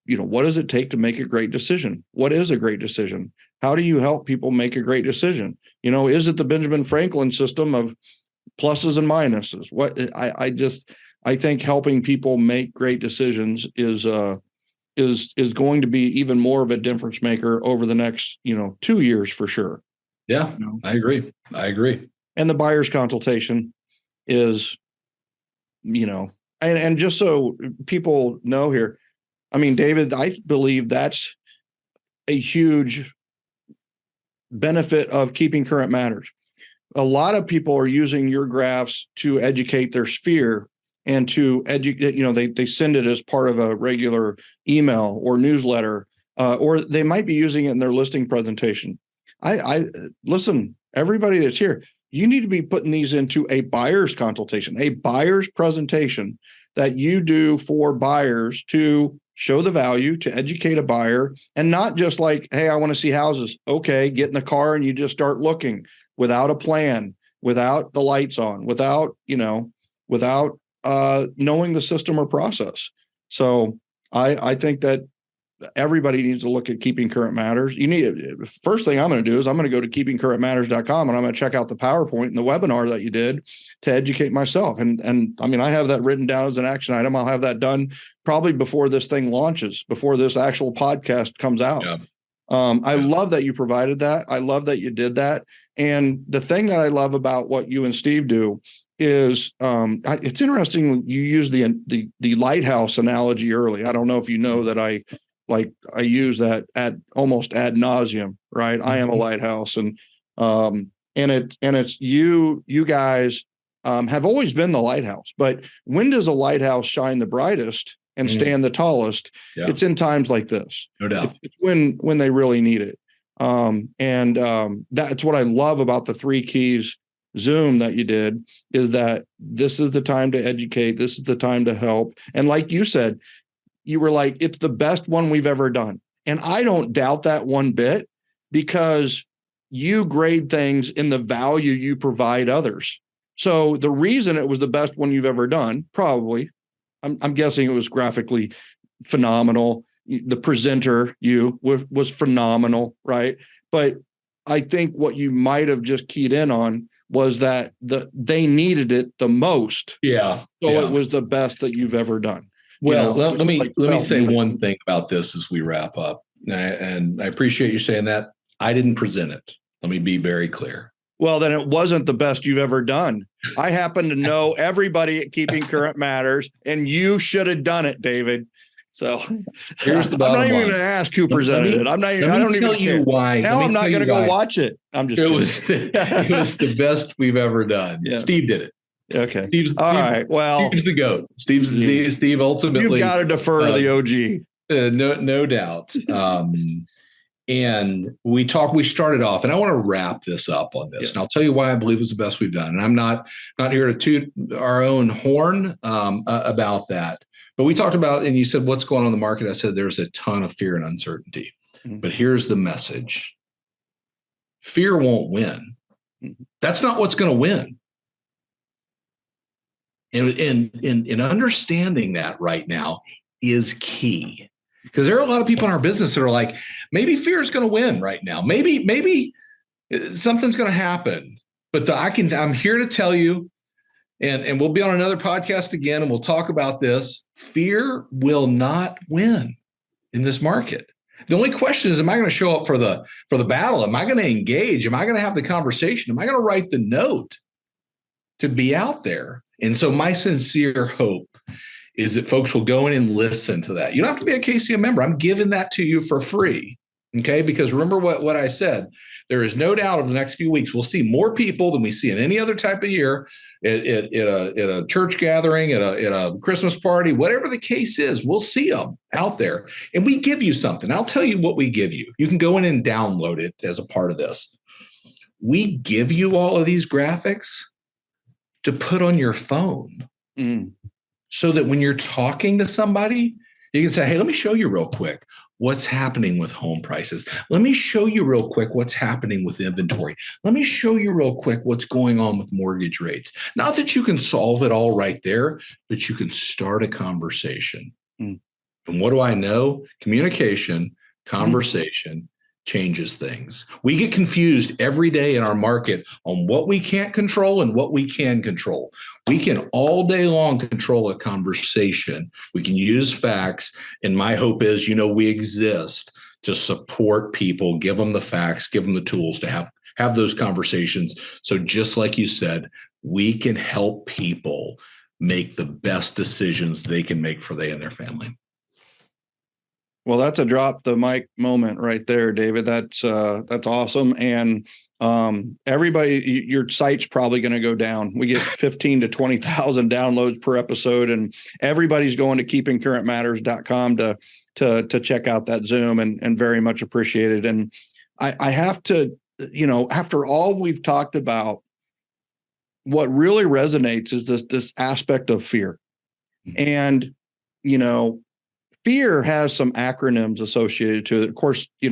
what does it take to make a great decision? What is a great decision? How do you help people make a great decision? Is it the Benjamin Franklin system of pluses and minuses? What I think helping people make great decisions is going to be even more of a difference maker over the next, 2 years for sure. Yeah, I agree. And the buyer's consultation is, and just so people know here, I mean, David, I believe that's a huge benefit of keeping current matters. A lot of people are using your graphs to educate their sphere and to educate, they send it as part of a regular email or newsletter, or they might be using it in their listing presentation. I listen, everybody that's here, you need to be putting these into a buyer's consultation, a buyer's presentation that you do for buyers to show the value, to educate a buyer, and not just like, hey, I want to see houses. Okay, get in the car and you just start looking without a plan, without the lights on, without knowing the system or process. So I think that everybody needs to look at Keeping Current Matters. First thing I'm going to do is I'm going to go to keepingcurrentmatters.com and I'm going to check out the PowerPoint and the webinar that you did to educate myself. And I mean, I have that written down as an action item. I'll have that done probably before this thing launches, before this actual podcast comes out. Yeah. I love that you provided that. I love that you did that. And the thing that I love about what you and Steve do is it's interesting. You used the lighthouse analogy early. I don't know if you know that I use that at almost ad nauseum, right? Mm-hmm. I am a lighthouse, and it's you guys have always been the lighthouse. But when does a lighthouse shine the brightest and stand the tallest? Yeah. It's in times like this. No doubt. It's when they really need it. That's what I love about the 3 keys Zoom that you did, is that this is the time to educate. This is the time to help. And like you said, you were like, it's the best one we've ever done. And I don't doubt that one bit, because you grade things in the value you provide others. So the reason it was the best one you've ever done, probably, I'm guessing it was graphically phenomenal. The presenter, was phenomenal, right? But I think what you might have just keyed in on was that they needed it the most. Yeah. So it was the best that you've ever done. Well, let me say one thing about this as we wrap up. And I appreciate you saying that. I didn't present it. Let me be very clear. Well, then it wasn't the best you've ever done. I happen to know everybody at Keeping Current Matters, and you should have done it, David. So here's the bottom line. I'm not even going to ask who presented it. I'm not even. I don't even tell you why. Now I'm not going to go watch it. I'm just. It was the best we've ever done. Yeah. Steve did it. Okay. Steve's, All right. Well, Steve's the GOAT. Steve ultimately. You've got to defer to the OG. No doubt. And we started off, and I want to wrap this up on this. Yeah. And I'll tell you why I believe it's the best we've done. And I'm not here to toot our own horn about that. But we talked about, and you said, what's going on in the market? I said, there's a ton of fear and uncertainty. Mm-hmm. But here's the message. Fear won't win. Mm-hmm. That's not what's going to win. And understanding that right now is key. Because there are a lot of people in our business that are like, maybe fear is going to win right now. Maybe something's going to happen. But I'm here to tell you, and we'll be on another podcast again, and we'll talk about this. Fear will not win in this market. The only question is, am I going to show up for the battle? Am I going to engage? Am I going to have the conversation? Am I going to write the note to be out there? And so my sincere hope is that folks will go in and listen to that. You don't have to be a KCM member. I'm giving that to you for free. Okay. Because remember what I said, there is no doubt over the next few weeks, we'll see more people than we see in any other type of year at a church gathering, at a Christmas party, whatever the case is, we'll see them out there. And we give you something. I'll tell you what we give you. You can go in and download it as a part of this. We give you all of these graphics to put on your phone. So that when you're talking to somebody, you can say, hey, let me show you real quick what's happening with home prices. Let me show you real quick what's happening with inventory. Let me show you real quick what's going on with mortgage rates. Not that you can solve it all right there, but you can start a conversation. And what do I know? Communication, conversation changes things. We get confused every day in our market on what we can't control and what we can control. We can all day long control a conversation. We can use facts. And my hope is, we exist to support people, give them the facts, give them the tools to have those conversations. So just like you said, we can help people make the best decisions they can make for they and their family. Well, that's a drop the mic moment right there, David. That's awesome. And everybody, your site's probably going to go down. We get 15 to 20,000 downloads per episode, and everybody's going to keepingcurrentmatters.com to check out that Zoom, and very much appreciated. And I have to, after all we've talked about, what really resonates is this aspect of fear. And, fear has some acronyms associated to it. Of course, I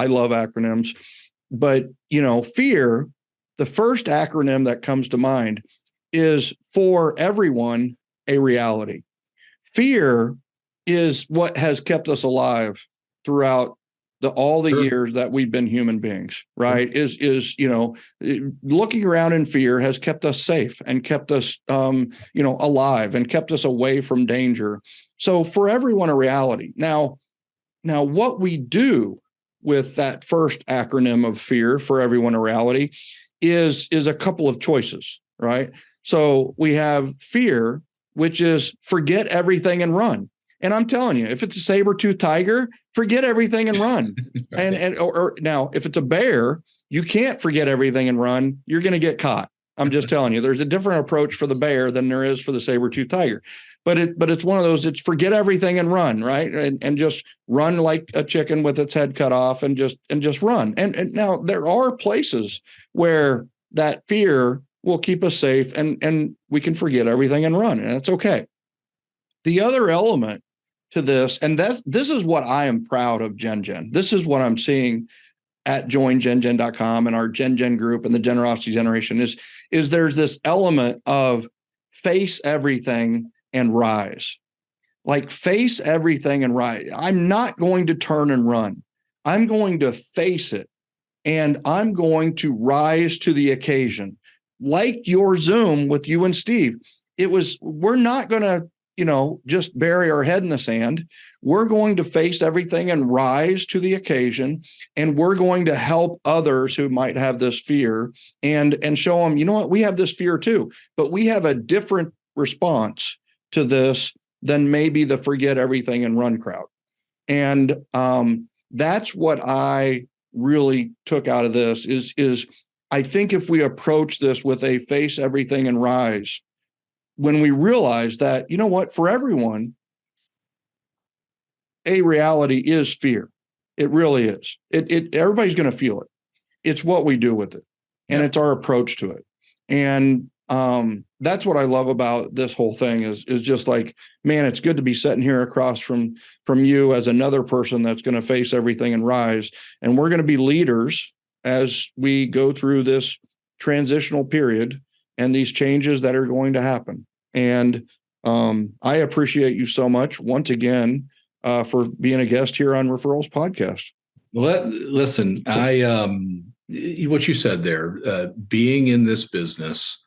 love acronyms, but, fear, the first acronym that comes to mind is for everyone a reality. Fear is what has kept us alive throughout all the years that we've been human beings, right? Looking around in fear has kept us safe and kept us, alive and kept us away from danger. So for everyone, a reality. Now what we do with that first acronym of fear, for everyone, a reality, is a couple of choices, right? So we have fear, which is forget everything and run. And I'm telling you, if it's a saber-toothed tiger, forget everything and run. Or now, if it's a bear, you can't forget everything and run. You're going to get caught. I'm just telling you, there's a different approach for the bear than there is for the saber-toothed tiger. But it's one of those, it's forget everything and run, right? And just run like a chicken with its head cut off and just run. And now there are places where that fear will keep us safe and we can forget everything and run, and that's okay. The other element to this, and this is what I am proud of GenGen. This is what I'm seeing at joingengen.com and our GenGen group and the generosity generation is there's this element of face everything and rise. Like face everything and rise. I'm not going to turn and run. I'm going to face it, and I'm going to rise to the occasion. Like your Zoom with you and Steve, we're not going to just bury our head in the sand. We're going to face everything and rise to the occasion. And we're going to help others who might have this fear and show them, you know what, we have this fear too, but we have a different response to this than maybe the forget everything and run crowd. And that's what I really took out of this is I think if we approach this with a face everything and rise, when we realize that, you know what, for everyone, a reality is fear. It really is. Everybody's going to feel it. It's what we do with it, and it's our approach to it. And that's what I love about this whole thing is just like, man, it's good to be sitting here across from you as another person that's going to face everything and rise. And we're going to be leaders as we go through this transitional period and these changes that are going to happen. And I appreciate you so much once again for being a guest here on Referrals Podcast. Well, listen, what you said there, being in this business,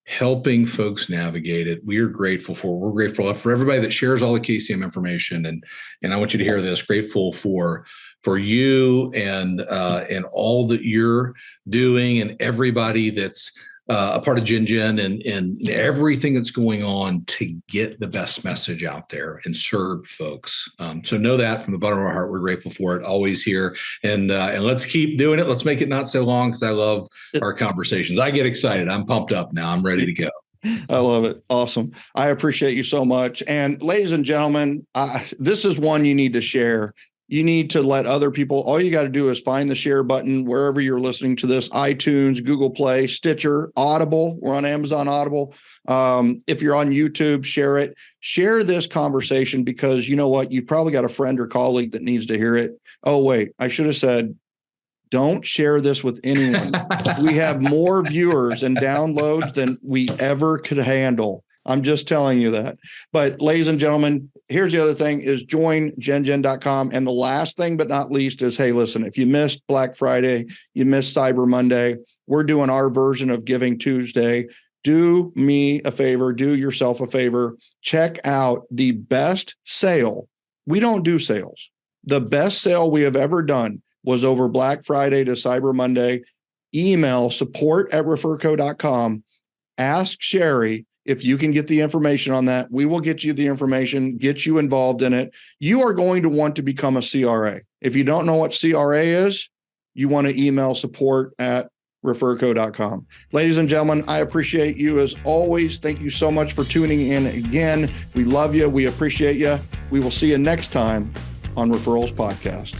helping folks navigate it, we are grateful for. We're grateful for everybody that shares all the KCM information, and I want you to hear this. Grateful for you and all that you're doing, and everybody that's a part of Gen and everything that's going on to get the best message out there and serve folks. So know that from the bottom of our heart, we're grateful for it. Always here, and let's keep doing it. Let's make it not so long, because I love our conversations. I get excited. I'm pumped up now. I'm ready to go. I love it. Awesome. I appreciate you so much. And ladies and gentlemen, this is one you need to share. You need to let other people, all you got to do is find the share button wherever you're listening to this, iTunes, Google Play, Stitcher, Audible. We're on Amazon Audible. If you're on YouTube, share it. Share this conversation, because you know what? You probably got a friend or colleague that needs to hear it. Oh, wait, I should have said, don't share this with anyone. We have more viewers and downloads than we ever could handle. I'm just telling you that. But ladies and gentlemen, here's the other thing is join gengen.com. And the last thing but not least is, hey, listen, if you missed Black Friday, you missed Cyber Monday, we're doing our version of Giving Tuesday. Do me a favor, do yourself a favor, check out the best sale. We don't do sales. The best sale we have ever done was over Black Friday to Cyber Monday. Email support@referco.com. Ask Sherry if you can get the information on that. We will get you the information, get you involved in it. You are going to want to become a CRA. If you don't know what CRA is, you want to email support@referco.com. Ladies and gentlemen, I appreciate you as always. Thank you so much for tuning in again. We love you. We appreciate you. We will see you next time on Referrals Podcast.